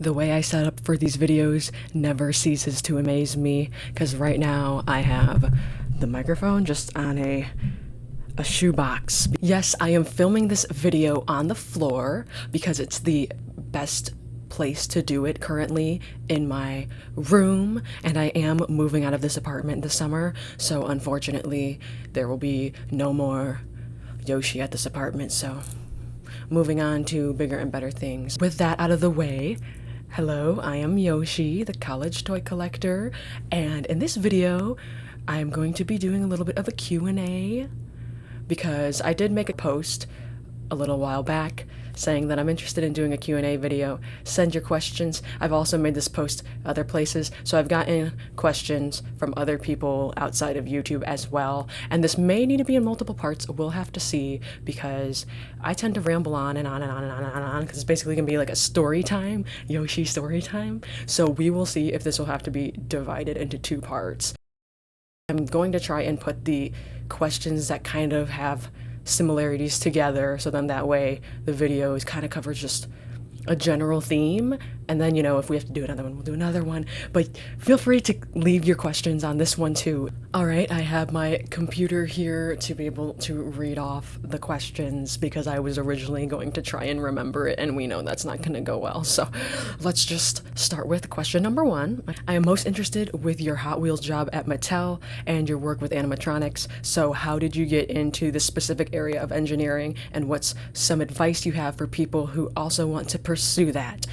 The way I set up for these videos never ceases to amaze me, because right now I have the microphone just on a shoebox. Yes, I am filming this video on the floor because it's the best place to do it currently in my room, and I am moving out of this apartment this summer, so unfortunately there will be no more Yoshi at this apartment, so moving on to bigger and better things. With that out of the way, hello, I am Yoshi, the college toy collector, and in this video, I'm going to be doing a little bit of a Q&A because I did make a post a little while back saying that I'm interested in doing a Q&A video. Send your questions. I've also made this post other places, so I've gotten questions from other people outside of YouTube as well, and this may need to be in multiple parts. We'll have to see, because I tend to ramble on and on and on and on and on, because it's basically gonna be like a story time, Yoshi story time, so we will see if this will have to be divided into two parts. I'm going to try and put the questions that kind of have similarities together, so then that way the video is kind of covers just a general theme, and then, you know, if we have to do another one, we'll do another one, but feel free to leave your questions on this one too. Alright, I have my computer here to be able to read off the questions because I was originally going to try and remember it, and we know that's not gonna go well, so let's just start with question number 1. I am most interested with your Hot Wheels job at Mattel and your work with animatronics, so how did you get into this specific area of engineering, and what's some advice you have for people who also want to pursue that?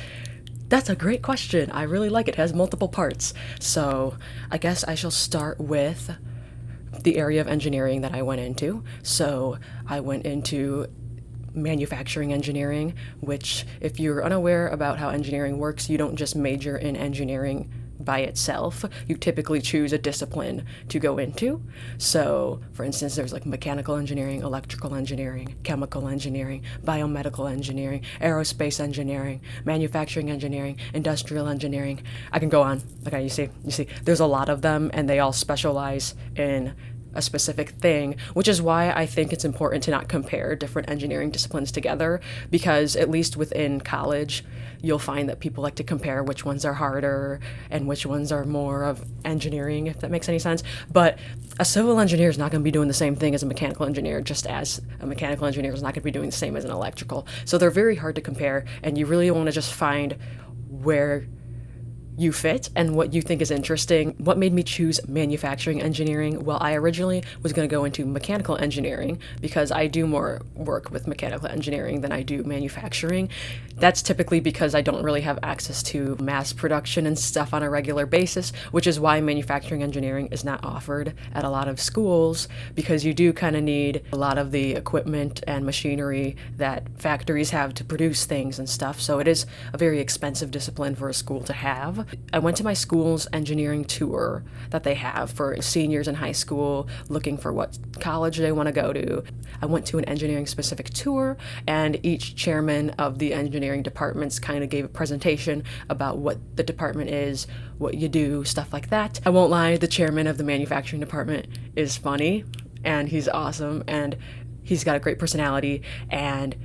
That's a great question. I really like it. It has multiple parts. So I guess I shall start with the area of engineering that I went into. So I went into manufacturing engineering, which, if you're unaware about how engineering works, you don't just major in engineering by itself. You typically choose a discipline to go into. So, for instance, there's like mechanical engineering, electrical engineering, chemical engineering, biomedical engineering, aerospace engineering, manufacturing engineering, industrial engineering. I can go on. Okay, you see, there's a lot of them, and they all specialize in a specific thing, which is why I think it's important to not compare different engineering disciplines together, because at least within college, you'll find that people like to compare which ones are harder and which ones are more of engineering, if that makes any sense. But a civil engineer is not going to be doing the same thing as a mechanical engineer, just as a mechanical engineer is not going to be doing the same as an electrical. So they're very hard to compare, and you really want to just find where you fit and what you think is interesting. What made me choose manufacturing engineering? Well, I originally was going to go into mechanical engineering because I do more work with mechanical engineering than I do manufacturing. That's typically because I don't really have access to mass production and stuff on a regular basis, which is why manufacturing engineering is not offered at a lot of schools, because you do kind of need a lot of the equipment and machinery that factories have to produce things and stuff. So it is a very expensive discipline for a school to have. I went to my school's engineering tour that they have for seniors in high school looking for what college they want to go to. I went to an engineering specific tour, and each chairman of the engineering departments kind of gave a presentation about what the department is, what you do, stuff like that. I won't lie, the chairman of the manufacturing department is funny, and he's awesome, and he's got a great personality, and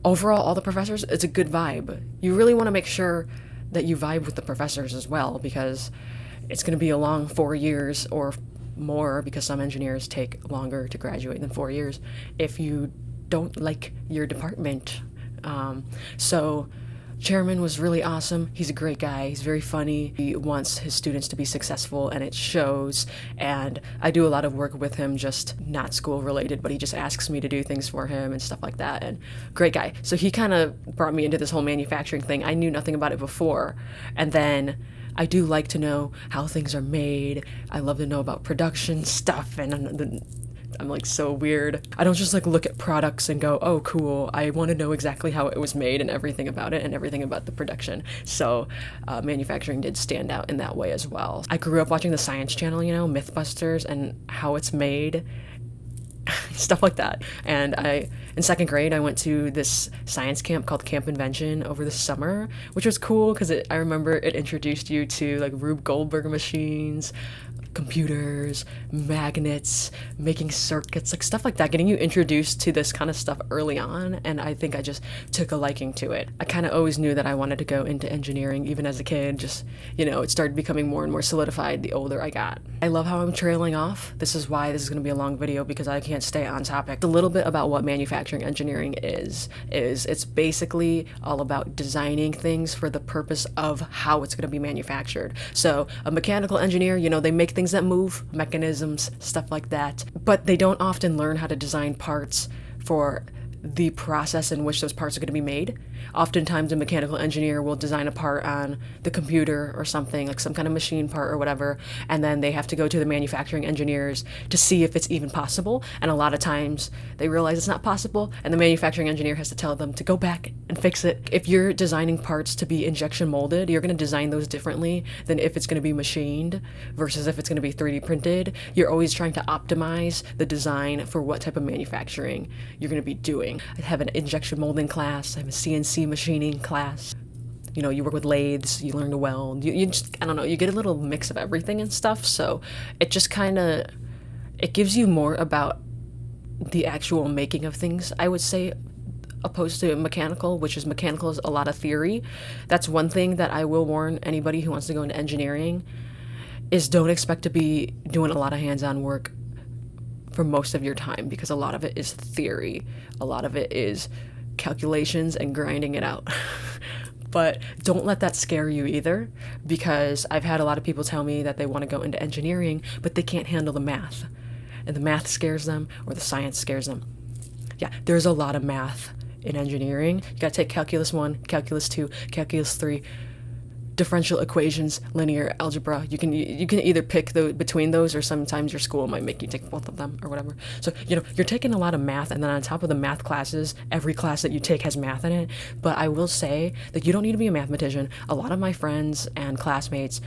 overall, all the professors, it's a good vibe. You really want to make sure that you vibe with the professors as well, because it's going to be a long 4 years or more, because some engineers take longer to graduate than 4 years if you don't like your department. So chairman was really awesome. He's a great guy. He's very funny. He wants his students to be successful, and it shows. And I do a lot of work with him, just not school related, but he just asks me to do things for him and stuff like that. And great guy. So he kind of brought me into this whole manufacturing thing. I knew nothing about it before. And then I do like to know how things are made. I love to know about production stuff, and I'm like so weird. I don't just like look at products and go, oh cool, I want to know exactly how it was made and everything about it and everything about the production. So manufacturing did stand out in that way as well. I grew up watching the Science Channel, you know, Mythbusters and how it's made, stuff like that. And in second grade, I went to this science camp called Camp Invention over the summer, which was cool because I remember it introduced you to like Rube Goldberg machines, computers, magnets, making circuits, like stuff like that, getting you introduced to this kind of stuff early on, and I think I just took a liking to it. I kind of always knew that I wanted to go into engineering even as a kid, just, it started becoming more and more solidified the older I got. I love how I'm trailing off. This is why this is going to be a long video, because I can't stay on topic. A little bit about what manufacturing engineering is it's basically all about designing things for the purpose of how it's going to be manufactured. So a mechanical engineer, they make things that move, mechanisms, stuff like that, but they don't often learn how to design parts for the process in which those parts are going to be made. Oftentimes a mechanical engineer will design a part on the computer or something, like some kind of machine part or whatever, and then they have to go to the manufacturing engineers to see if it's even possible, and a lot of times they realize it's not possible, and the manufacturing engineer has to tell them to go back and fix it. If you're designing parts to be injection molded, you're going to design those differently than if it's going to be machined versus if it's going to be 3D printed. You're always trying to optimize the design for what type of manufacturing you're going to be doing. I have an injection molding class, I have a CNC machining class. You work with lathes, you learn to weld, you just, I don't know, you get a little mix of everything and stuff, so it just it gives you more about the actual making of things, I would say, opposed to mechanical, which is mechanical is a lot of theory. That's one thing that I will warn anybody who wants to go into engineering, is don't expect to be doing a lot of hands-on work for most of your time, because a lot of it is theory. A lot of it is calculations and grinding it out. But don't let that scare you either, because I've had a lot of people tell me that they want to go into engineering, but they can't handle the math. And the math scares them, or the science scares them. Yeah, there's a lot of math in engineering. You gotta take calculus 1, calculus 2, calculus 3, differential equations, linear algebra. You can either pick between those, or sometimes your school might make you take both of them or whatever. So you're taking a lot of math, and then on top of the math classes, every class that you take has math in it. But I will say that you don't need to be a mathematician. A lot of my friends and classmates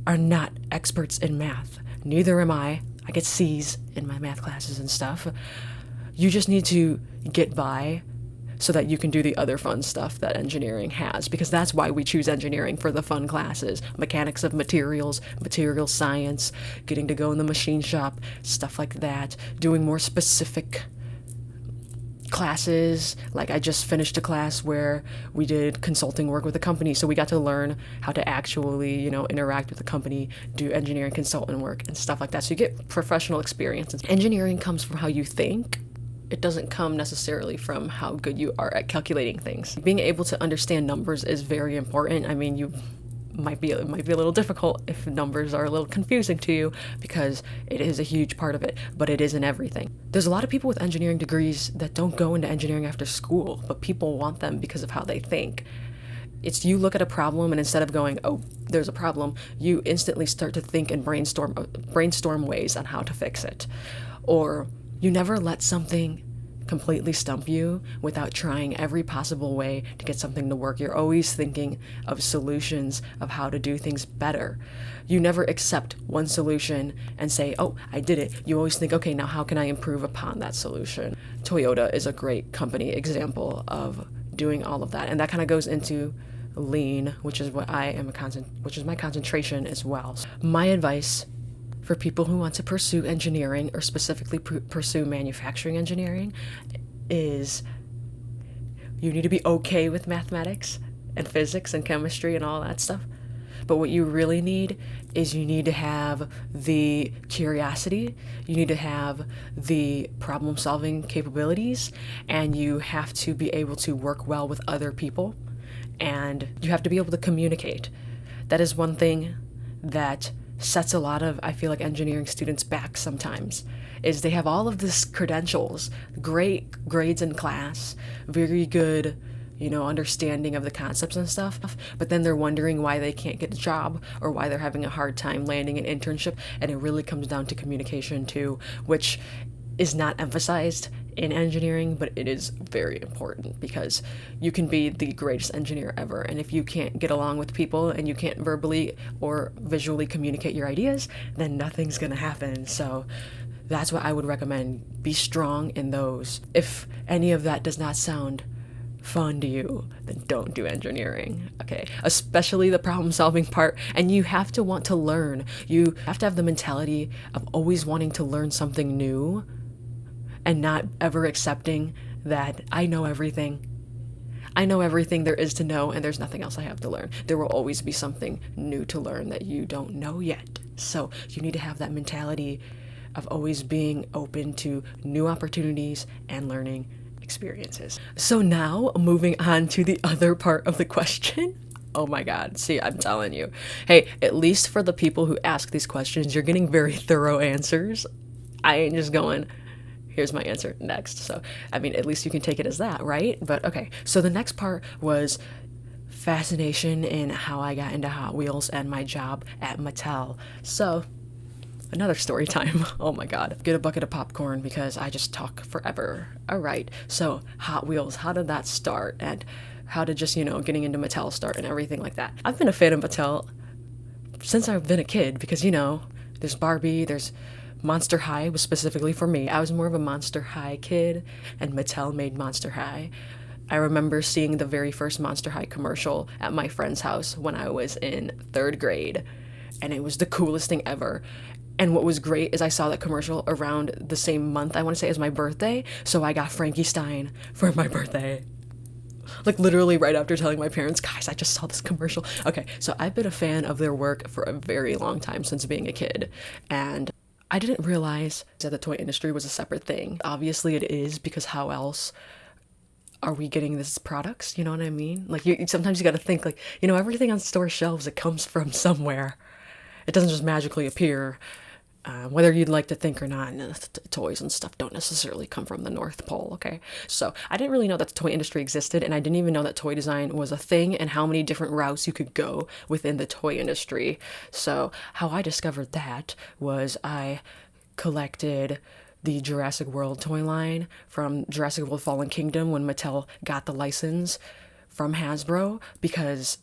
are not experts in math. Neither am I. I get C's in my math classes and stuff. You just need to get by so that you can do the other fun stuff that engineering has, because that's why we choose engineering, for the fun classes. Mechanics of materials, material science, getting to go in the machine shop, stuff like that, doing more specific classes. Like I just finished a class where we did consulting work with a company, so we got to learn how to actually, interact with the company, do engineering consultant work and stuff like that. So you get professional experience. Engineering comes from how you think. It doesn't come necessarily from how good you are at calculating things. Being able to understand numbers is very important. I mean, it might be a little difficult if numbers are a little confusing to you, because it is a huge part of it, but it isn't everything. There's a lot of people with engineering degrees that don't go into engineering after school, but people want them because of how they think. It's you look at a problem, and instead of going, oh, there's a problem, you instantly start to think and brainstorm ways on how to fix it. Or you never let something completely stump you without trying every possible way to get something to work. You're always thinking of solutions of how to do things better. You never accept one solution and say, oh, I did it. You always think, okay, now how can I improve upon that solution? Toyota is a great company example of doing all of that. And that kind of goes into lean, which is what which is my concentration as well. My advice for people who want to pursue engineering, or specifically pursue manufacturing engineering, is you need to be okay with mathematics and physics and chemistry and all that stuff. But what you really need is you need to have the curiosity, you need to have the problem-solving capabilities, and you have to be able to work well with other people, and you have to be able to communicate. That is one thing that sets a lot of, I feel like, engineering students back sometimes, is they have all of this credentials, great grades in class, very good, understanding of the concepts and stuff, but then they're wondering why they can't get a job, or why they're having a hard time landing an internship. And it really comes down to communication too, which is not emphasized in engineering, but it is very important, because you can be the greatest engineer ever, and if you can't get along with people and you can't verbally or visually communicate your ideas, then nothing's gonna happen. So that's what I would recommend. Be strong in those. If any of that does not sound fun to you, then don't do engineering, okay? Especially the problem solving part. And you have to want to learn. You have to have the mentality of always wanting to learn something new and not ever accepting that I know everything. I know everything there is to know and there's nothing else I have to learn. There will always be something new to learn that you don't know yet. So you need to have that mentality of always being open to new opportunities and learning experiences. So now moving on to the other part of the question. Oh my God. See, I'm telling you. Hey, at least for the people who ask these questions, you're getting very thorough answers. I ain't just going, here's my answer next. So, I mean, at least you can take it as that, right? But okay. So the next part was fascination in how I got into Hot Wheels and my job at Mattel. So, another story time. Oh my God. Get a bucket of popcorn because I just talk forever. All right. So Hot Wheels, how did that start? And how did just, getting into Mattel start and everything like that? I've been a fan of Mattel since I've been a kid because, there's Barbie, there's Monster High was specifically for me. I was more of a Monster High kid and Mattel made Monster High. I remember seeing the very first Monster High commercial at my friend's house when I was in 3rd grade. And it was the coolest thing ever. And what was great is I saw that commercial around the same month, I want to say, as my birthday. So I got Frankie Stein for my birthday. Like literally right after telling my parents, guys, I just saw this commercial. Okay, so I've been a fan of their work for a very long time since being a kid. And I didn't realize that the toy industry was a separate thing. Obviously it is, because how else are we getting these products? You know what I mean? Like sometimes you got to think like, everything on store shelves, it comes from somewhere. It doesn't just magically appear. Whether you'd like to think or not, toys and stuff don't necessarily come from the North Pole, okay? So I didn't really know that the toy industry existed, and I didn't even know that toy design was a thing and how many different routes you could go within the toy industry. So how I discovered that was I collected the Jurassic World toy line from Jurassic World Fallen Kingdom when Mattel got the license from Hasbro, because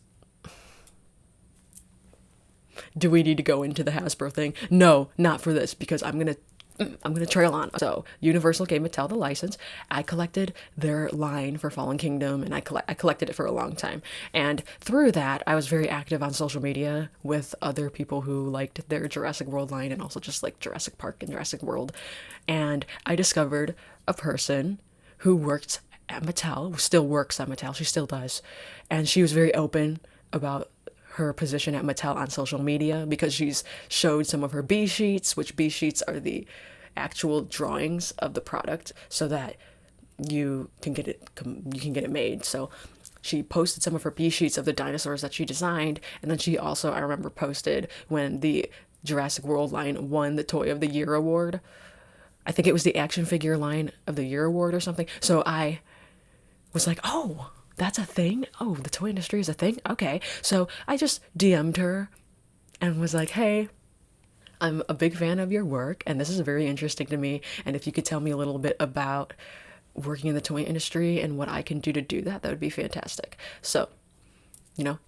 do we need to go into the Hasbro thing? No, not for this, because I'm gonna trail on. So Universal gave Mattel the license. I collected their line for Fallen Kingdom, and I collected it for a long time. And through that, I was very active on social media with other people who liked their Jurassic World line and also just like Jurassic Park and Jurassic World. And I discovered a person who worked at Mattel, who still works at Mattel. She still does. And she was very open about her position at Mattel on social media, because she's showed some of her B sheets, which B sheets are the actual drawings of the product so that you can get it made. So she posted some of her B sheets of the dinosaurs that she designed, and then she also, I remember, posted when the Jurassic World line won the Toy of the Year award. I think it was the action figure line of the year award or something. So I was like, oh, that's a thing? Oh, the toy industry is a thing? Okay. So I just DM'd her and was like, hey, I'm a big fan of your work and this is very interesting to me. And if you could tell me a little bit about working in the toy industry and what I can do to do that, that would be fantastic. So,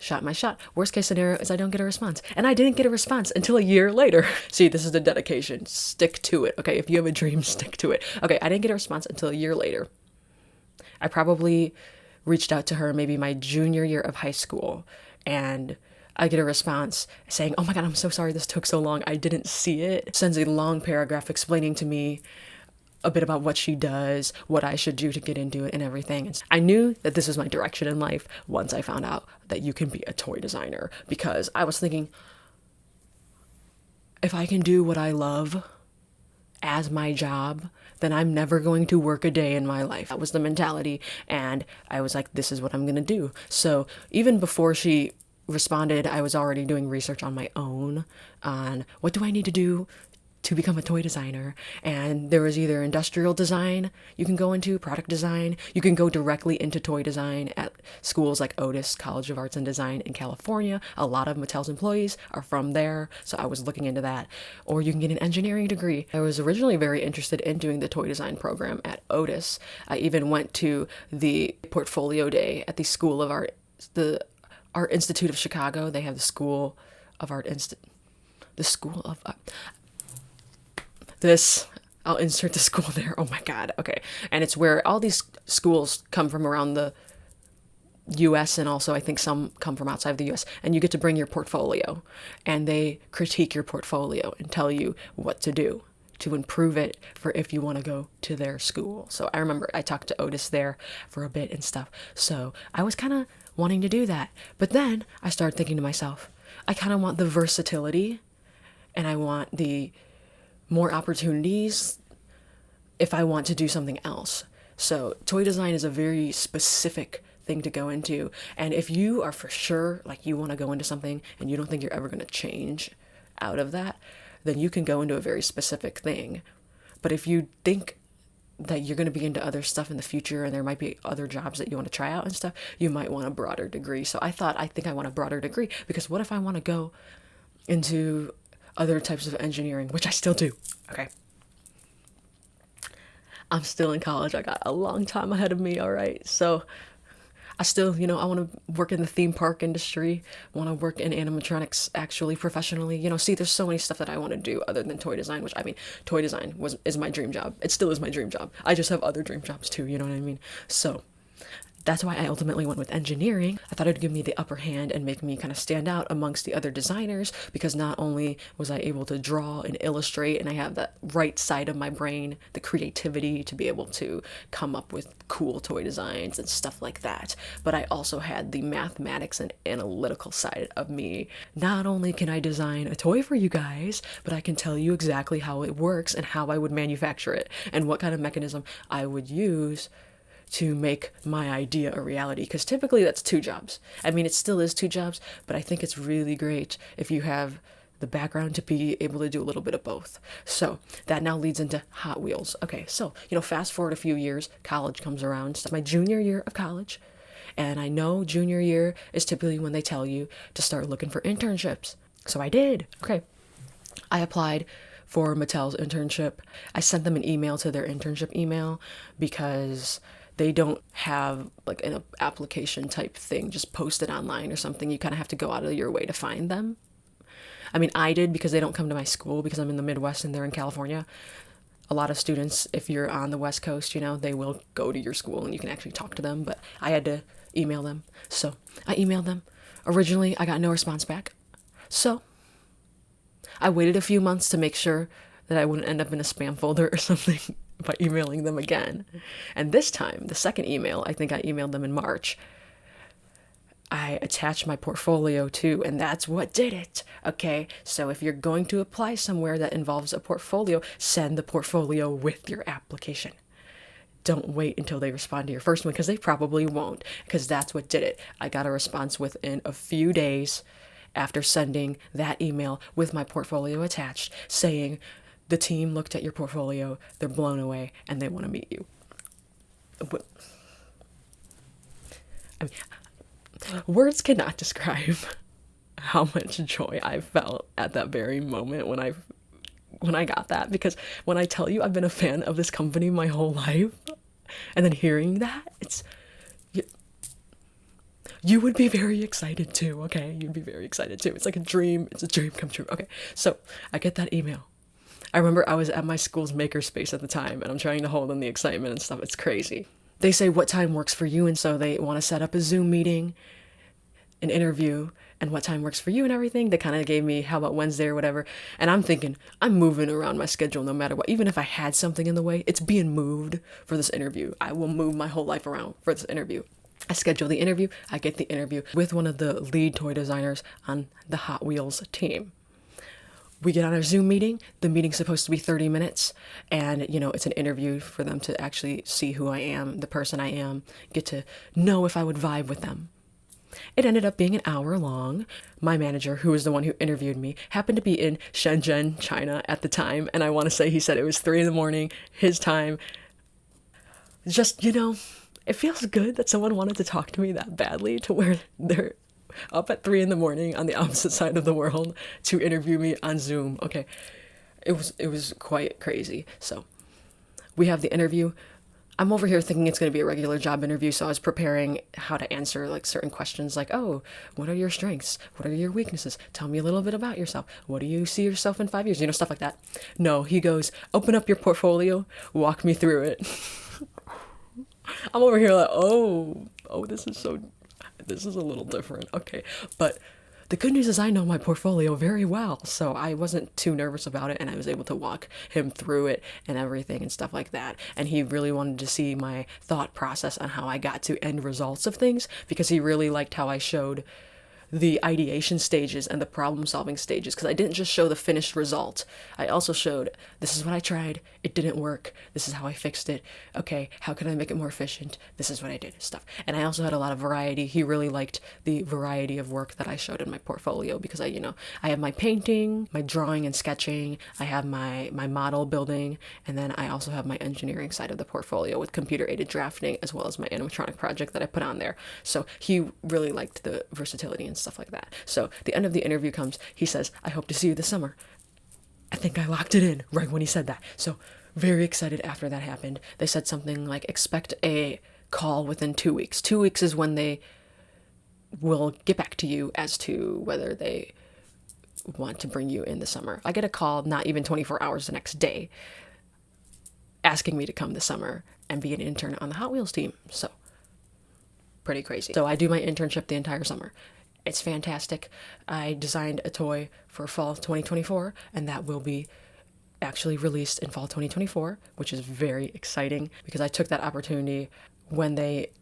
shot my shot. Worst case scenario is I don't get a response. And I didn't get a response until a year later. See, this is the dedication. Stick to it. Okay. If you have a dream, stick to it. Okay. I didn't get a response until a year later. I probably reached out to her maybe my junior year of high school, and I get a response saying, oh my God, I'm so sorry this took so long. I didn't see it. Sends a long paragraph explaining to me a bit about what she does, what I should do to get into it and everything. And I knew that this was my direction in life once I found out that you can be a toy designer, because I was thinking, if I can do what I love as my job, then I'm never going to work a day in my life. That was the mentality. And I was like, this is what I'm going to do. So even before she responded, I was already doing research on my own on what do I need to do to become a toy designer. And there was either industrial design you can go into, product design. You can go directly into toy design at schools like Otis College of Arts and Design in California. A lot of Mattel's employees are from there, so I was looking into that. Or you can get an engineering degree. I was originally very interested in doing the toy design program at Otis. I even went to the portfolio day at the School of Art, the Art Institute of Chicago. They have the School of Art I'll insert the school there. Oh my God. Okay. And it's where all these schools come from around the US, and also I think some come from outside of the US, and you get to bring your portfolio, and they critique your portfolio and tell you what to do to improve it for if you want to go to their school. So I remember I talked to Otis there for a bit and stuff. So I was kind of wanting to do that. But then I started thinking to myself, I kind of want the versatility, and I want the more opportunities if I want to do something else. So toy design is a very specific thing to go into. And if you are for sure, like, you want to go into something and you don't think you're ever going to change out of that, then you can go into a very specific thing. But if you think that you're going to be into other stuff in the future and there might be other jobs that you want to try out and stuff, you might want a broader degree. So I think I want a broader degree, because what if I want to go into other types of engineering, which I still do. Okay. I'm still in college. I got a long time ahead of me, all right? So I still, I want to work in the theme park industry, want to work in animatronics actually professionally. See, there's so many stuff that I want to do other than toy design, which, I mean, toy design is my dream job. It still is my dream job. I just have other dream jobs too, you know what I mean? So that's why I ultimately went with engineering. I thought it would give me the upper hand and make me kind of stand out amongst the other designers, because not only was I able to draw and illustrate, and I have that right side of my brain, the creativity to be able to come up with cool toy designs and stuff like that, but I also had the mathematics and analytical side of me. Not only can I design a toy for you guys, but I can tell you exactly how it works and how I would manufacture it and what kind of mechanism I would use to make my idea a reality, because typically that's two jobs. I mean, it still is two jobs, but I think it's really great if you have the background to be able to do a little bit of both. So that now leads into Hot Wheels. Okay, so, fast forward a few years, college comes around. It's my junior year of college, and I know junior year is typically when they tell you to start looking for internships. So I did. Okay. I applied for Mattel's internship. I sent them an email to their internship email, because they don't have like an application type thing just posted online or something. You kind of have to go out of your way to find them. I mean, I did, because they don't come to my school, because I'm in the Midwest and they're in California. A lot of students, if you're on the West Coast, they will go to your school and you can actually talk to them, but I had to email them. So I emailed them. Originally, I got no response back. So I waited a few months to make sure that I wouldn't end up in a spam folder or something by emailing them again. And this time, the second email, I think I emailed them in March, I attached my portfolio too, and that's what did it. Okay, so if you're going to apply somewhere that involves a portfolio, send the portfolio with your application. Don't wait until they respond to your first one, because they probably won't, because that's what did it. I got a response within a few days after sending that email with my portfolio attached, saying, the team looked at your portfolio, they're blown away, and they want to meet you. I mean, words cannot describe how much joy I felt at that very moment when I got that, because when I tell you I've been a fan of this company my whole life, and then hearing that, you would be very excited too, okay? You'd be very excited too. It's like a dream. It's a dream come true. Okay, so I get that email. I remember I was at my school's makerspace at the time, and I'm trying to hold in the excitement and stuff. It's crazy. They say what time works for you, and so they want to set up a Zoom meeting, an interview, and what time works for you and everything. They kind of gave me, how about Wednesday or whatever, and I'm thinking, I'm moving around my schedule no matter what. Even if I had something in the way, it's being moved for this interview. I will move my whole life around for this interview. I schedule the interview. I get the interview with one of the lead toy designers on the Hot Wheels team. We get on our Zoom meeting. The meeting's supposed to be 30 minutes. And, it's an interview for them to actually see who I am, the person I am, get to know if I would vibe with them. It ended up being an hour long. My manager, who was the one who interviewed me, happened to be in Shenzhen, China at the time. And I want to say he said it was 3 a.m, his time. Just, it feels good that someone wanted to talk to me that badly, to where they're up at 3 a.m. on the opposite side of the world to interview me on Zoom. Okay, it was quite crazy. So we have the interview. I'm over here thinking it's going to be a regular job interview, so I was preparing how to answer like certain questions, like, oh, what are your strengths? What are your weaknesses? Tell me a little bit about yourself. What do you see yourself in 5 years? Stuff like that. No, he goes, open up your portfolio, walk me through it. I'm over here like, oh, this is so... this is a little different. Okay, but the good news is I know my portfolio very well, so I wasn't too nervous about it, and I was able to walk him through it and everything and stuff like that. And he really wanted to see my thought process on how I got to end results of things, because he really liked how I showed the ideation stages and the problem solving stages, because I didn't just show the finished result. I also showed, this is what I tried, it didn't work, this is how I fixed it, okay, how can I make it more efficient, this is what I did, stuff. And I also had a lot of variety. He really liked the variety of work that I showed in my portfolio, because I have my painting, my drawing and sketching, I have my model building, and then I also have my engineering side of the portfolio with computer aided drafting, as well as my animatronic project that I put on there. So he really liked the versatility and stuff like that. So the end of the interview comes, he says, I hope to see you this summer. I think I locked it in right when he said that. So very excited after that happened. They said something like, expect a call within 2 weeks. 2 weeks is when they will get back to you as to whether they want to bring you in the summer. I get a call not even 24 hours the next day asking me to come this summer and be an intern on the Hot Wheels team. So pretty crazy. So I do my internship the entire summer. It's fantastic. I designed a toy for fall of 2024, and that will be actually released in fall 2024, which is very exciting, because I took that opportunity when they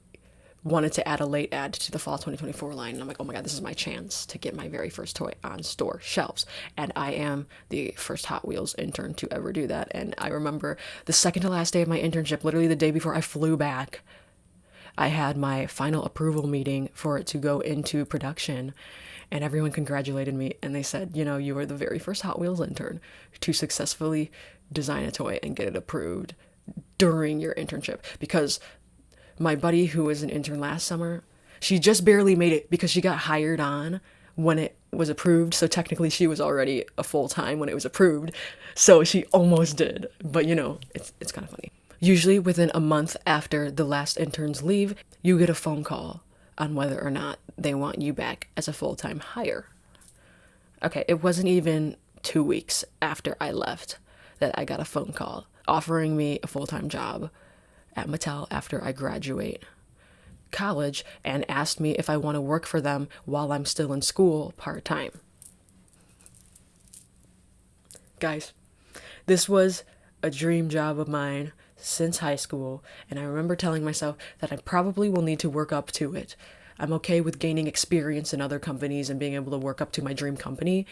wanted to add a late add to the fall 2024 line, and I'm like, oh my god, this is my chance to get my very first toy on store shelves. And I am the first Hot Wheels intern to ever do that. And I remember the second to last day of my internship, literally the day before I flew back, I had my final approval meeting for it to go into production, and everyone congratulated me, and they said, you were the very first Hot Wheels intern to successfully design a toy and get it approved during your internship. Because my buddy who was an intern last summer, she just barely made it because she got hired on when it was approved, so technically she was already a full-time when it was approved, so she almost did. But it's kind of funny. Usually within a month after the last interns leave, you get a phone call on whether or not they want you back as a full-time hire. Okay, it wasn't even 2 weeks after I left that I got a phone call offering me a full-time job at Mattel after I graduate college, and asked me if I want to work for them while I'm still in school part-time. Guys, this was a dream job of mine since high school, and I remember telling myself that I probably will need to work up to it. I'm okay with gaining experience in other companies and being able to work up to my dream company.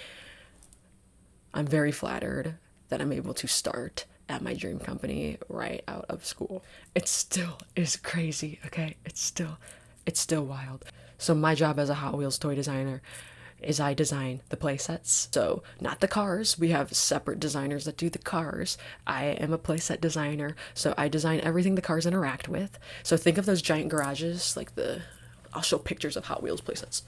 I'm very flattered that I'm able to start at my dream company right out of school. It still is crazy, okay? It's still wild. So my job as a Hot Wheels toy designer is I design the playsets. So not the cars, we have separate designers that do the cars. I am a playset designer, so I design everything the cars interact with. So think of those giant garages, like I'll show pictures of Hot Wheels playsets.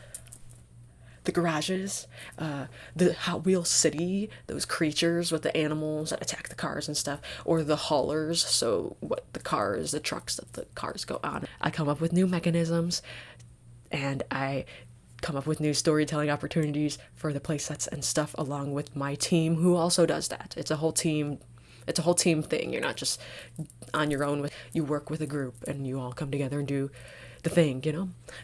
The garages, the Hot Wheels city, those creatures with the animals that attack the cars and stuff, or the haulers, so what the trucks that the cars go on. I come up with new mechanisms, and I come up with new storytelling opportunities for the playsets and stuff, along with my team who also does that. It's a whole team thing. You're not just on your own. You work with a group and you all come together and do the thing,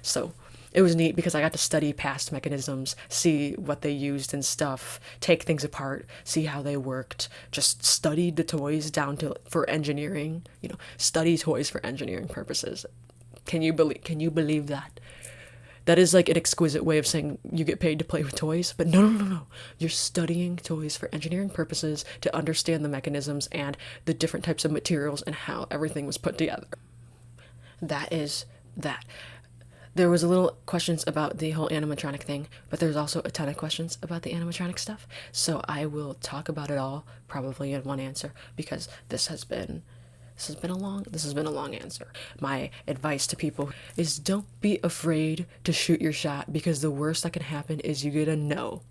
So it was neat because I got to study past mechanisms, see what they used and stuff, take things apart, see how they worked, just studied the toys for engineering, study toys for engineering purposes. Can you believe that? That is like an exquisite way of saying you get paid to play with toys, but no. You're studying toys for engineering purposes to understand the mechanisms and the different types of materials and how everything was put together. That is that. There was a little questions about the whole animatronic thing, but there's also a ton of questions about the animatronic stuff, so I will talk about it all probably in one answer, because this has been a long answer. My advice to people is don't be afraid to shoot your shot, because the worst that can happen is you get a no.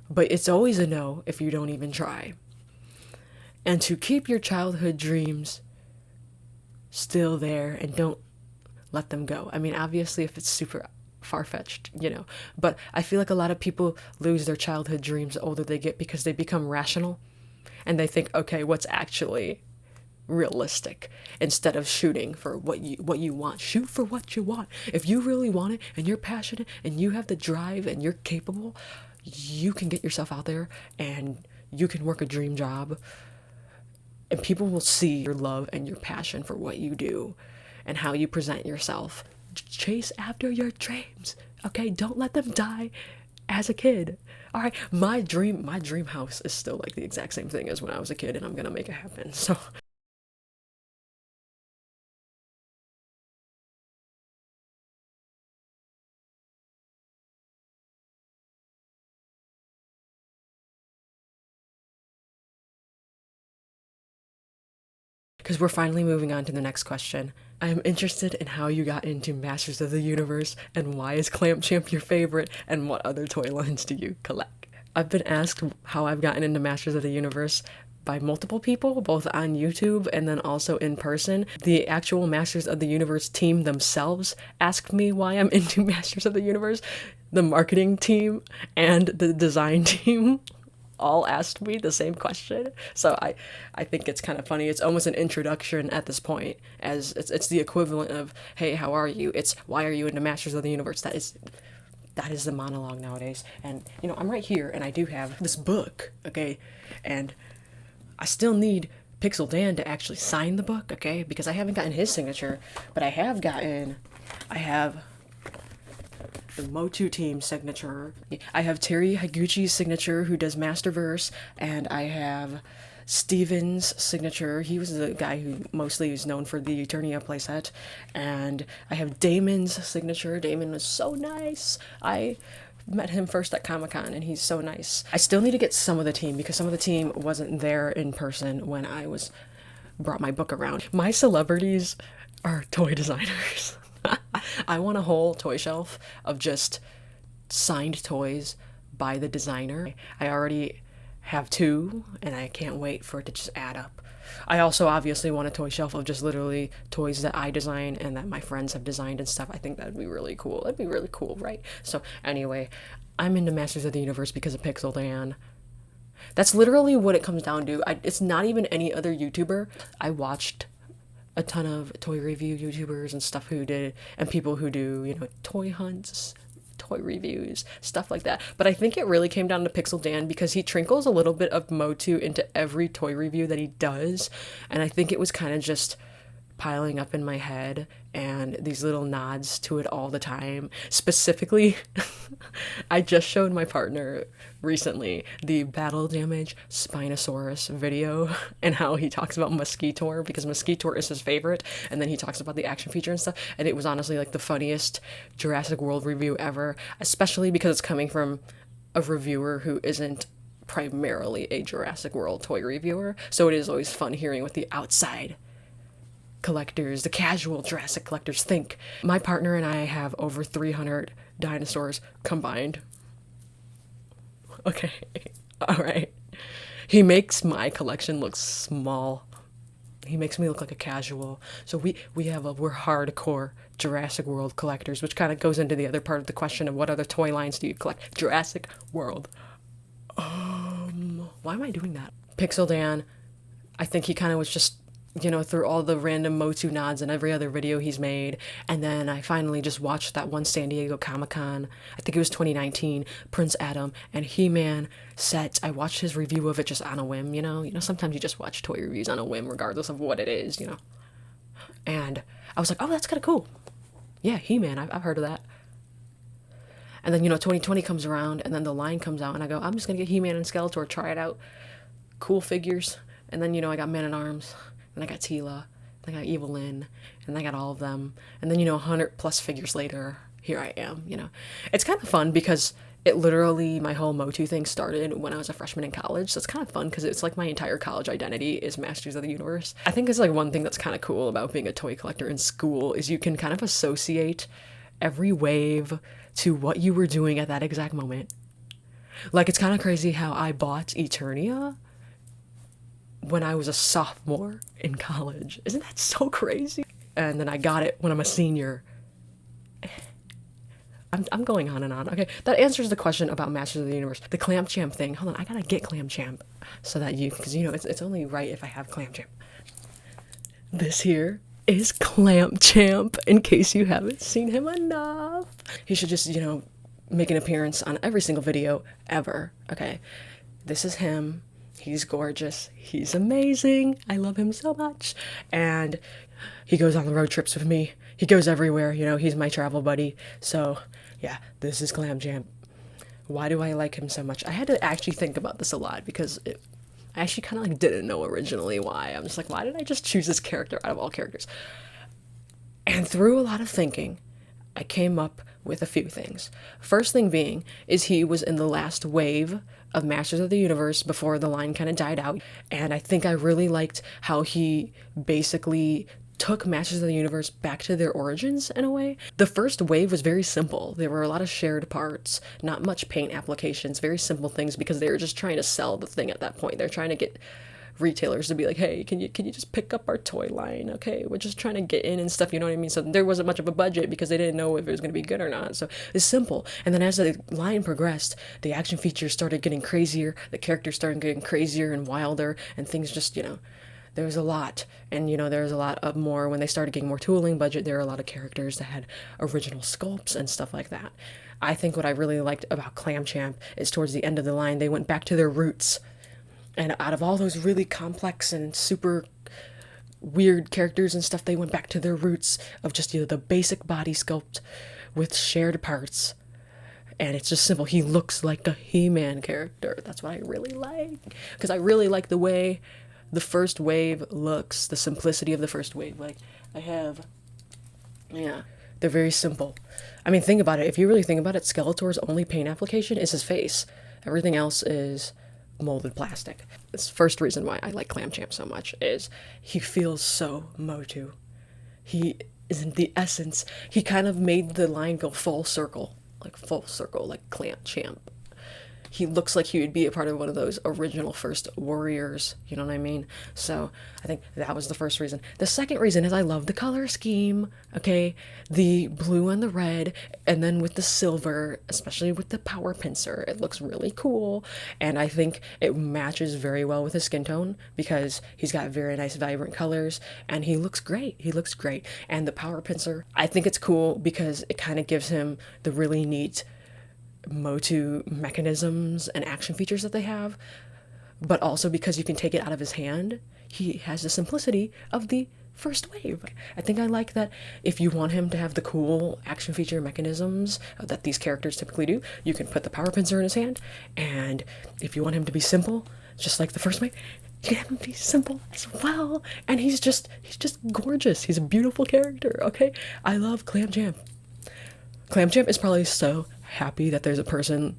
But it's always a no if you don't even try. And to keep your childhood dreams still there and don't let them go. I mean, obviously if it's super far-fetched, but I feel like a lot of people lose their childhood dreams the older they get, because they become rational and they think, okay, what's actually realistic instead of shooting for what you want. Shoot for what you want. If you really want it and you're passionate and you have the drive and you're capable, you can get yourself out there and you can work a dream job, and people will see your love and your passion for what you do and how you present yourself. Chase after your dreams, okay? Don't let them die as a kid. All right, my dream house is still like the exact same thing as when I was a kid, and I'm gonna make it happen. So because we're finally moving on to the next question. I am interested in how you got into Masters of the Universe, and why is Clamp Champ your favorite, and what other toy lines do you collect? I've been asked how I've gotten into Masters of the Universe by multiple people, both on YouTube and then also in person. The actual Masters of the Universe team themselves asked me why I'm into Masters of the Universe. The marketing team and the design team all asked me the same question. So I think it's kind of funny. It's almost an introduction at this point, as it's the equivalent of, hey, how are you? It's, why are you into Masters of the Universe? That is the monologue nowadays. And, you know, I'm right here, and I do have this book, okay? And I still need Pixel Dan to actually sign the book, okay? Because I haven't gotten his signature, but I have the Motu team signature. I have Terry Higuchi's signature, who does Masterverse, and I have Steven's signature. He was the guy who mostly is known for the Eternia playset. And I have Damon's signature. Damon was so nice. I met him first at Comic-Con, and he's so nice. I still need to get some of the team, because some of the team wasn't there in person when I brought my book around. My celebrities are toy designers. I want a whole toy shelf of just signed toys by the designer. I already have 2, and I can't wait for it to just add up. I also obviously want a toy shelf of just literally toys that I design and that my friends have designed and stuff. I think that'd be really cool. That'd be really cool, right? So anyway, I'm into Masters of the Universe because of Pixel Dan. That's literally what it comes down to. It's not even any other YouTuber. I watched a ton of toy review YouTubers and stuff and people who do, you know, toy hunts, toy reviews, stuff like that. But I think it really came down to Pixel Dan, because he trinkles a little bit of Motu into every toy review that he does. And I think it was kind of just piling up in my head, and these little nods to it all the time. Specifically, I just showed my partner recently the Battle Damage Spinosaurus video, and how he talks about Mosquitor, because Mosquitor is his favorite, and then he talks about the action feature and stuff, and it was honestly like the funniest Jurassic World review ever, especially because it's coming from a reviewer who isn't primarily a Jurassic World toy reviewer, so it is always fun hearing what the outside collectors, the casual Jurassic collectors, think. My partner and I have over 300 dinosaurs combined. Okay, all right. He makes my collection look small. He makes me look like a casual. So we're hardcore Jurassic World collectors, which kind of goes into the other part of the question of what other toy lines do you collect? Jurassic World. Why am I doing that? Pixel Dan, I think he kind of was just, you know, through all the random Motu nods in every other video he's made. And then I finally just watched that one San Diego Comic-Con, I think it was 2019, Prince Adam and He-Man set. I watched his review of it just on a whim, you know? Sometimes you just watch toy reviews on a whim, regardless of what it is, you know? And I was like, oh, that's kind of cool. Yeah, He-Man, I've heard of that. And then, you know, 2020 comes around, and then the line comes out, and I go, I'm just gonna get He-Man and Skeletor, try it out. Cool figures. And then, you know, I got Man-at-Arms. And I got Tila, and I got Evelyn, and I got all of them. And then, you know, 100 plus figures later, here I am, you know. It's kind of fun because it literally, my whole Motu thing started when I was a freshman in college. So it's kind of fun because it's like my entire college identity is Masters of the Universe. I think it's like one thing that's kind of cool about being a toy collector in school is you can kind of associate every wave to what you were doing at that exact moment. Like, it's kind of crazy how I bought Eternia when I was a sophomore in college. Isn't that so crazy? And then I got it when I'm a senior. I'm going on and on. Okay, that answers the question about Masters of the Universe. The Clamp Champ thing. Hold on, I gotta get Clamp Champ so that because, you know, it's only right if I have Clamp Champ. This here is Clamp Champ, in case you haven't seen him enough. He should just, make an appearance on every single video ever, okay? This is him. He's gorgeous. He's amazing. I love him so much. And he goes on the road trips with me. He goes everywhere, he's my travel buddy. So, yeah, this is Clam Champ. Why do I like him so much? I had to actually think about this a lot because I actually kind of didn't know originally why. I'm just like, why did I just choose this character out of all characters? And through a lot of thinking, I came up with a few things. First thing being is he was in the last wave of Masters of the Universe before the line kind of died out. And I think I really liked how he basically took Masters of the Universe back to their origins in a way. The first wave was very simple. There were a lot of shared parts, not much paint applications, very simple things because they were just trying to sell the thing at that point. They're trying to get retailers to be like, hey, can you just pick up our toy line? Okay, we're just trying to get in and stuff, you know what I mean? So there wasn't much of a budget because they didn't know if it was going to be good or not. So it's simple. And then as the line progressed, the action features started getting crazier, the characters started getting crazier and wilder, and things just, there was a lot. And, there was a lot of more when they started getting more tooling budget. There were a lot of characters that had original sculpts and stuff like that. I think what I really liked about Clam Champ is towards the end of the line, they went back to their roots. And out of all those really complex and super weird characters and stuff, they went back to their roots of just, the basic body sculpt with shared parts. And it's just simple. He looks like a He-Man character. That's what I really like. Because I really like the way the first wave looks, the simplicity of the first wave. Like, they're very simple. I mean, think about it. If you really think about it, Skeletor's only paint application is his face. Everything else is molded plastic. That's the first reason why I like Clam Champ so much, is he feels so Motu. He is in the essence. He kind of made the line go full circle, like Clam Champ. He looks like he would be a part of one of those original first warriors, you know what I mean? So I think that was the first reason. The second reason is I love the color scheme, okay? The blue and the red, and then with the silver, especially with the power pincer, it looks really cool. And I think it matches very well with his skin tone because he's got very nice vibrant colors and he looks great. He looks great. And the power pincer, I think it's cool because it kind of gives him the really neat Motu mechanisms and action features that they have, but also because you can take it out of his hand, he has the simplicity of the first wave. I think I like that if you want him to have the cool action feature mechanisms that these characters typically do, you can put the power pincer in his hand, and if you want him to be simple, just like the first wave, you can have him be simple as well. And he's just gorgeous. He's a beautiful character, okay? I love Clam Champ. Clam Champ is probably so happy that there's a person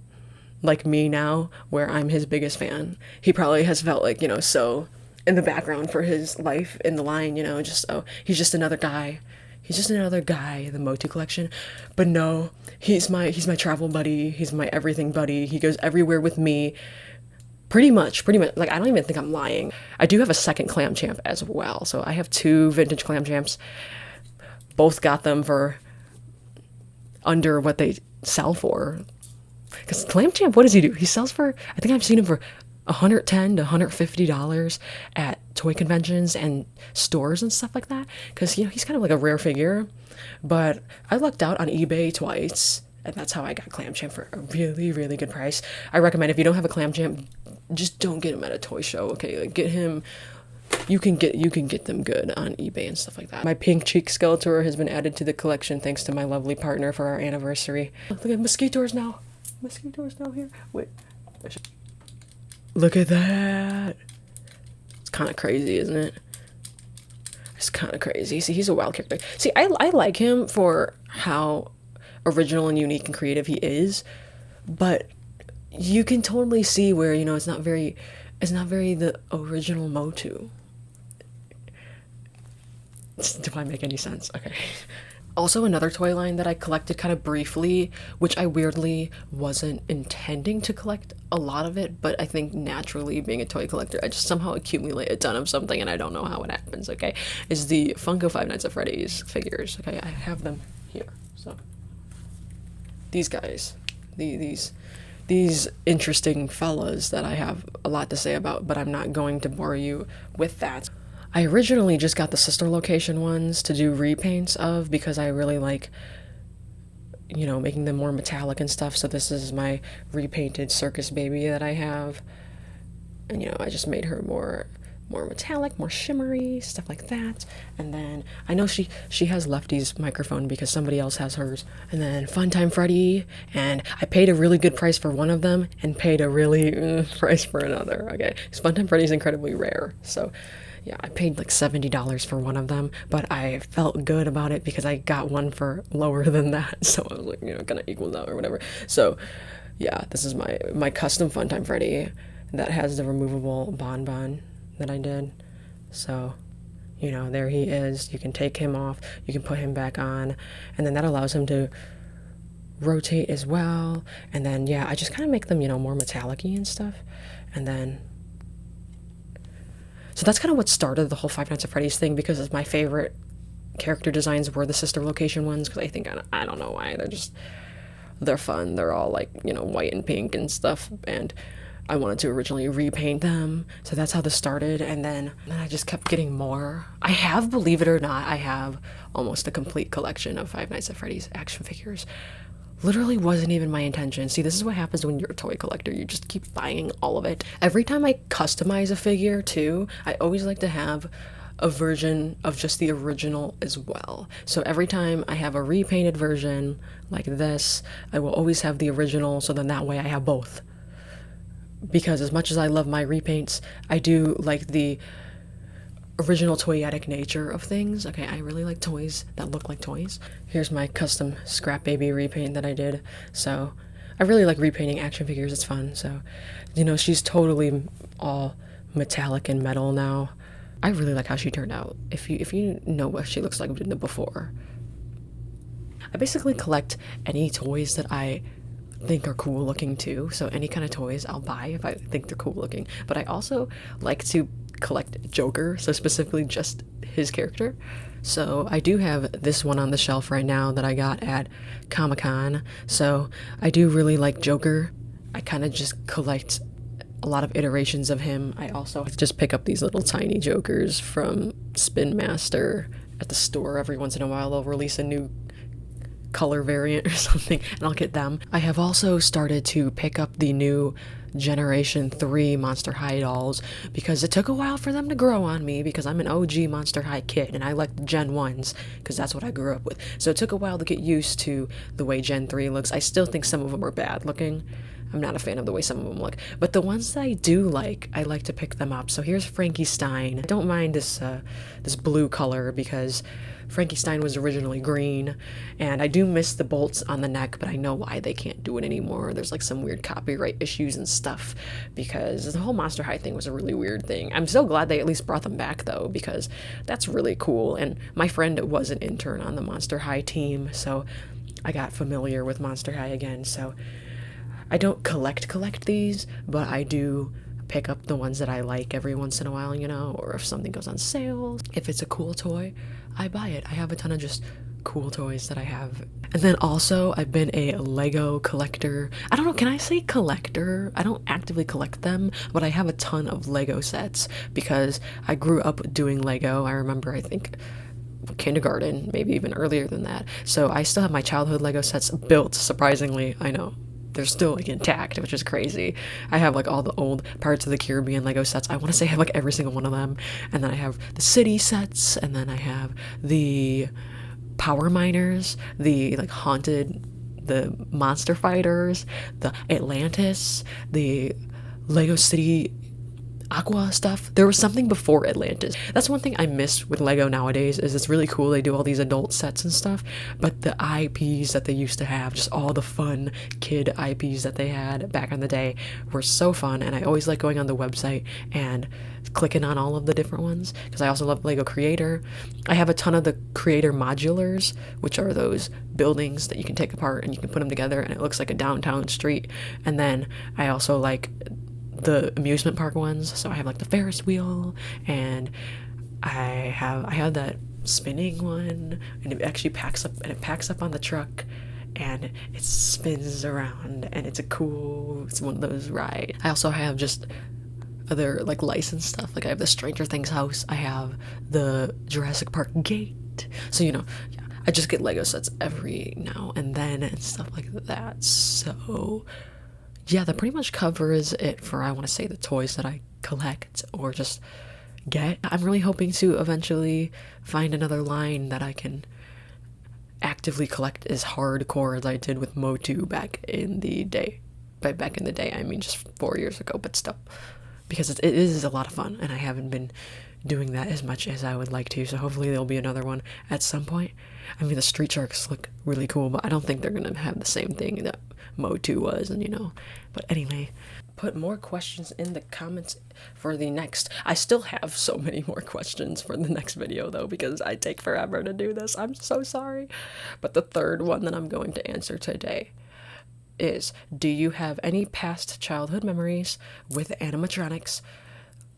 like me now where I'm his biggest fan. He probably has felt like, so in the background for his life in the line, he's just another guy. He's just another guy in the Motu collection. But no, he's my travel buddy. He's my everything buddy. He goes everywhere with me. Pretty much. Like, I don't even think I'm lying. I do have a second Clam Champ as well. So I have 2 vintage Clam Champs. Both got them for under what they sell for. Because Clam Champ, what does he do? He sells for, I think I've seen him for $110 to $150 at toy conventions and stores and stuff like that. Because, he's kind of like a rare figure. But I lucked out on eBay twice, and that's how I got Clam Champ for a really, really good price. I recommend if you don't have a Clam Champ, just don't get him at a toy show, okay? Like, get him. You can get them good on eBay and stuff like that. My pink cheek Skeletor has been added to the collection thanks to my lovely partner for our anniversary. Look at Mosquito's now. Mosquito's now here. Wait. Look at that. It's kind of crazy, isn't it? It's kind of crazy. See, he's a wild character. See, I like him for how original and unique and creative he is, but you can totally see where, it's not very the original Motu. Do I make any sense? Okay. Also, another toy line that I collected kind of briefly, which I weirdly wasn't intending to collect a lot of it, but I think naturally being a toy collector, I just somehow accumulate a ton of something and I don't know how it happens, okay? Is the Funko Five Nights at Freddy's figures, okay? I have them here, so. These guys, these interesting fellas that I have a lot to say about, but I'm not going to bore you with that. I originally just got the sister location ones to do repaints of because I really like, you know, making them more metallic and stuff. So this is my repainted circus baby that I have. And, you know, I just made her more metallic, more shimmery, stuff like that. And then I know she has Lefty's microphone because somebody else has hers. And then Funtime Freddy, and I paid a really good price for one of them and paid a really price for another. Okay, because Funtime Freddy is incredibly rare, so yeah, I paid like $70 for one of them, but I felt good about it because I got one for lower than that. So I was like, you know, kind of equals out or whatever. So yeah, this is my custom Funtime Freddy that has the removable bonbon that I did. So, you know, there he is. You can take him off, you can put him back on, and then that allows him to rotate as well. And then yeah, I just kind of make them, you know, more metallic-y and stuff. And then so that's kind of what started the whole Five Nights at Freddy's thing, because my favorite character designs were the sister location ones, because I think, I don't know why, they're fun. They're all like, you know, white and pink and stuff, and I wanted to originally repaint them, so that's how this started. And then I just kept getting more. I have, believe it or not, I have almost a complete collection of Five Nights at Freddy's action figures. Literally wasn't even my intention. See, this is what happens when you're a toy collector. You just keep buying all of it. Every time I customize a figure too, I always like to have a version of just the original as well. So every time I have a repainted version like this, I will always have the original, so then that way I have both. Because as much as I love my repaints, I do like the original toyetic nature of things. Okay, I really like toys that look like toys. Here's my custom Scrap Baby repaint that I did. So I really like repainting action figures. It's fun. So, you know, she's totally all metallic and metal now. I really like how she turned out. If you know what she looks like before. I basically collect any toys that I think are cool looking too. So any kind of toys I'll buy if I think they're cool looking. But I also like to collect Joker, so specifically just his character. So I do have this one on the shelf right now that I got at Comic-Con. So I do really like Joker. I kind of just collect a lot of iterations of him. I also just pick up these little tiny Jokers from Spin Master at the store. Every once in a while they'll release a new color variant or something, and I'll get them. I have also started to pick up the new Generation 3 Monster High dolls because it took a while for them to grow on me, because I'm an OG Monster High kid and I like the Gen 1s because that's what I grew up with. So it took a while to get used to the way Gen 3 looks. I still think some of them are bad looking. I'm not a fan of the way some of them look, but the ones that I do like, I like to pick them up. So here's Frankie Stein. I don't mind this blue color because Frankie Stein was originally green, and I do miss the bolts on the neck, but I know why they can't do it anymore. There's like some weird copyright issues and stuff, because the whole Monster High thing was a really weird thing. I'm so glad they at least brought them back though, because that's really cool. And my friend was an intern on the Monster High team, so I got familiar with Monster High again. So I don't collect these, but I do pick up the ones that I like every once in a while, you know, or if something goes on sale. If it's a cool toy, I buy it. I have a ton of just cool toys that I have. And then also, I've been a Lego collector. I don't know, can I say collector? I don't actively collect them, but I have a ton of Lego sets because I grew up doing Lego. I remember, I think, kindergarten, maybe even earlier than that. So I still have my childhood Lego sets built, surprisingly, I know. They're still like intact, which is crazy. I have like all the old Pirates of the Caribbean Lego sets. I want to say I have like every single one of them. And then I have the city sets, and then I have the Power Miners, the like haunted, the Monster Fighters, the Atlantis, the Lego City Aqua stuff. There was something before Atlantis. That's one thing I miss with Lego nowadays, is it's really cool they do all these adult sets and stuff, but the IPs that they used to have, just all the fun kid IPs that they had back in the day, were so fun. And I always like going on the website and clicking on all of the different ones, because I also love Lego Creator. I have a ton of the Creator modulars, which are those buildings that you can take apart and you can put them together and it looks like a downtown street. And then I also like the amusement park ones, so I have like the Ferris wheel, and I have that spinning one, and it actually packs up on the truck, and it spins around, and it's one of those rides. I also have just other like licensed stuff. Like I have the Stranger Things house, I have the Jurassic Park gate. So yeah, I just get Lego sets every now and then and stuff like that. So yeah, that pretty much covers it for, I want to say, the toys that I collect or just get. I'm really hoping to eventually find another line that I can actively collect as hardcore as I did with Motu back in the day. By back in the day, I mean just 4 years ago, but still. Because it is a lot of fun, and I haven't been doing that as much as I would like to, so hopefully there'll be another one at some point. I mean, the Street Sharks look really cool, but I don't think they're gonna have the same thing that Motu was, and but anyway, put more questions in the comments for the next. I still have so many more questions for the next video though, because I take forever to do this. I'm so sorry. But the third one that I'm going to answer today is, do you have any past childhood memories with animatronics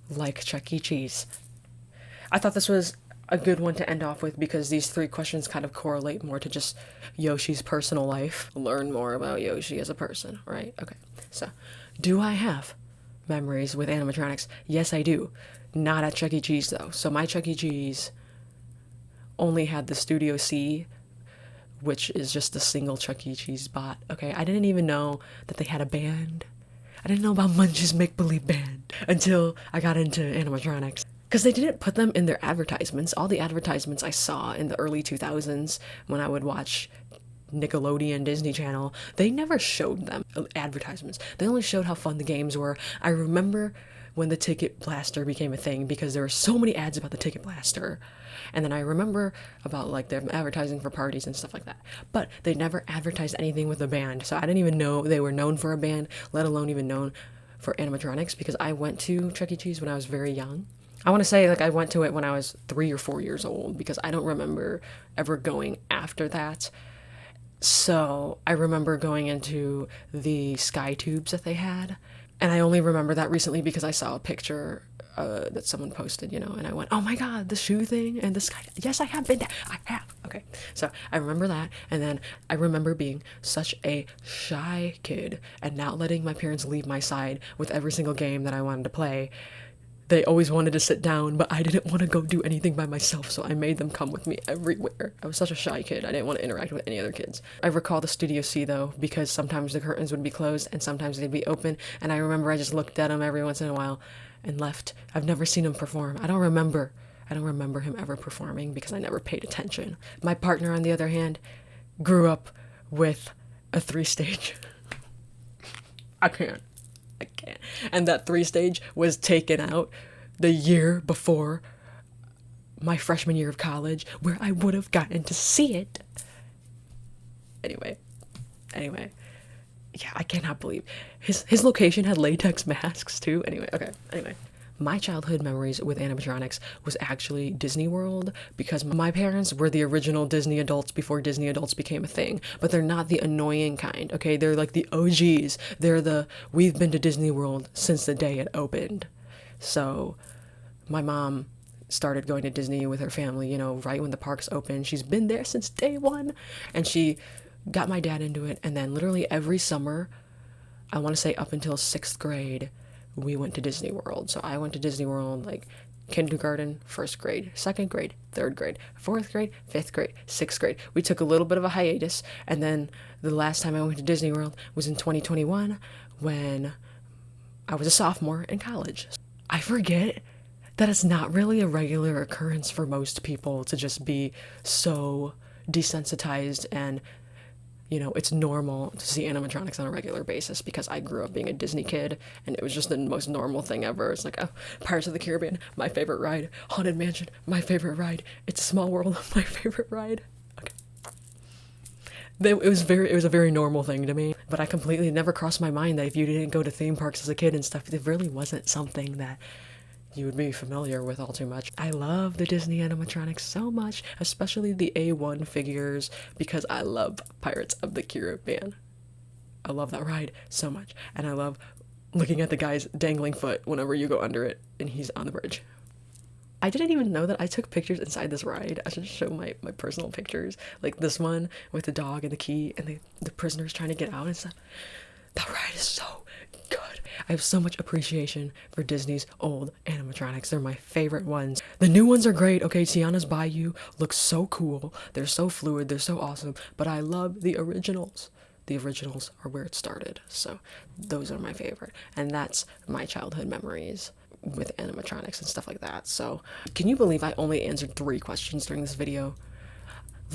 like Chuck E. Cheese? I thought this was a good one to end off with because these 3 questions kind of correlate more to just Yoshi's personal life. Learn more about Yoshi as a person, right? Okay, so do I have memories with animatronics? Yes, I do. Not at Chuck E. Cheese though. So my Chuck E. Cheese only had the Studio C, which is just a single Chuck E. Cheese bot. Okay, I didn't even know that they had a band. I didn't know about Munch's Make Believe Band until I got into animatronics. Because they didn't put them in their advertisements. All the advertisements I saw in the early 2000s when I would watch Nickelodeon, Disney Channel, they never showed them advertisements. They only showed how fun the games were. I remember when the Ticket Blaster became a thing because there were so many ads about the Ticket Blaster. And then I remember about like them advertising for parties and stuff like that. But they never advertised anything with a band. So I didn't even know they were known for a band, let alone even known for animatronics, because I went to Chuck E. Cheese when I was very young. I want to say like I went to it when I was 3 or 4 years old because I don't remember ever going after that. So I remember going into the sky tubes that they had. And I only remember that recently because I saw a picture that someone posted, and I went, oh my god, the shoe thing and the sky. Yes, I have been there. I have. Okay. So I remember that. And then I remember being such a shy kid and not letting my parents leave my side with every single game that I wanted to play. They always wanted to sit down, but I didn't want to go do anything by myself, so I made them come with me everywhere. I was such a shy kid. I didn't want to interact with any other kids. I recall the Studio C, though, because sometimes the curtains would be closed and sometimes they'd be open, and I remember I just looked at him every once in a while and left. I've never seen him perform. I don't remember him ever performing because I never paid attention. My partner, on the other hand, grew up with a 3-stage. I can't. And that 3-stage was taken out the year before my freshman year of college, where I would have gotten to see it. Anyway, yeah, I cannot believe his location had latex masks too. Anyway. My childhood memories with animatronics was actually Disney World, because my parents were the original Disney adults before Disney adults became a thing, but they're not the annoying kind, okay? They're like the OGs. We've been to Disney World since the day it opened. So my mom started going to Disney with her family, right when the parks opened. She's been there since day one, and she got my dad into it, and then literally every summer, I want to say up until 6th grade, we went to Disney World. So I went to Disney World like kindergarten, 1st grade, 2nd grade, 3rd grade, 4th grade, 5th grade, 6th grade. We took a little bit of a hiatus, and then the last time I went to Disney World was in 2021 when I was a sophomore in college. I forget that it's not really a regular occurrence for most people to just be so desensitized, and it's normal to see animatronics on a regular basis because I grew up being a Disney kid and it was just the most normal thing ever. It's like, oh, Pirates of the Caribbean, my favorite ride. Haunted Mansion, my favorite ride. It's a Small World, my favorite ride. Okay. It was a very normal thing to me, but I completely never crossed my mind that if you didn't go to theme parks as a kid and stuff, it really wasn't something that you would be familiar with all too much. I love the Disney animatronics so much, especially the A1 figures, because I love Pirates of the Caribbean. I love that ride so much, and I love looking at the guy's dangling foot whenever you go under it and he's on the bridge. I didn't even know that I took pictures inside this ride. I should show my personal pictures, like this one with the dog and the key and the prisoners trying to get out and stuff. That ride is so good. I have so much appreciation for Disney's old animatronics. They're my favorite ones. The new ones are great, okay? Tiana's Bayou looks so cool. They're so fluid, they're so awesome, but I love the originals. The originals are where it started, so those are my favorite. And that's my childhood memories with animatronics and stuff like that. So, can you believe I only answered 3 questions during this video?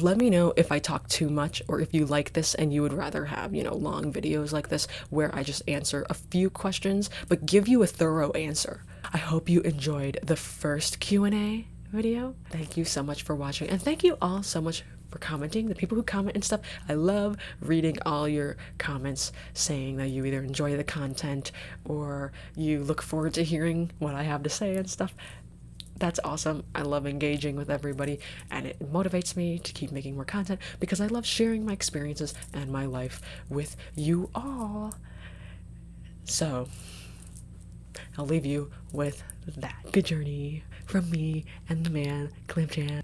Let me know if I talk too much or if you like this and you would rather have, long videos like this where I just answer a few questions but give you a thorough answer. I hope you enjoyed the first Q&A video. Thank you so much for watching, and thank you all so much for commenting, the people who comment and stuff. I love reading all your comments saying that you either enjoy the content or you look forward to hearing what I have to say and stuff. That's awesome. I love engaging with everybody, and it motivates me to keep making more content because I love sharing my experiences and my life with you all. So I'll leave you with that. Good journey from me and the man, Clam Chan.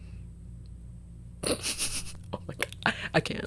Oh my god, I can't.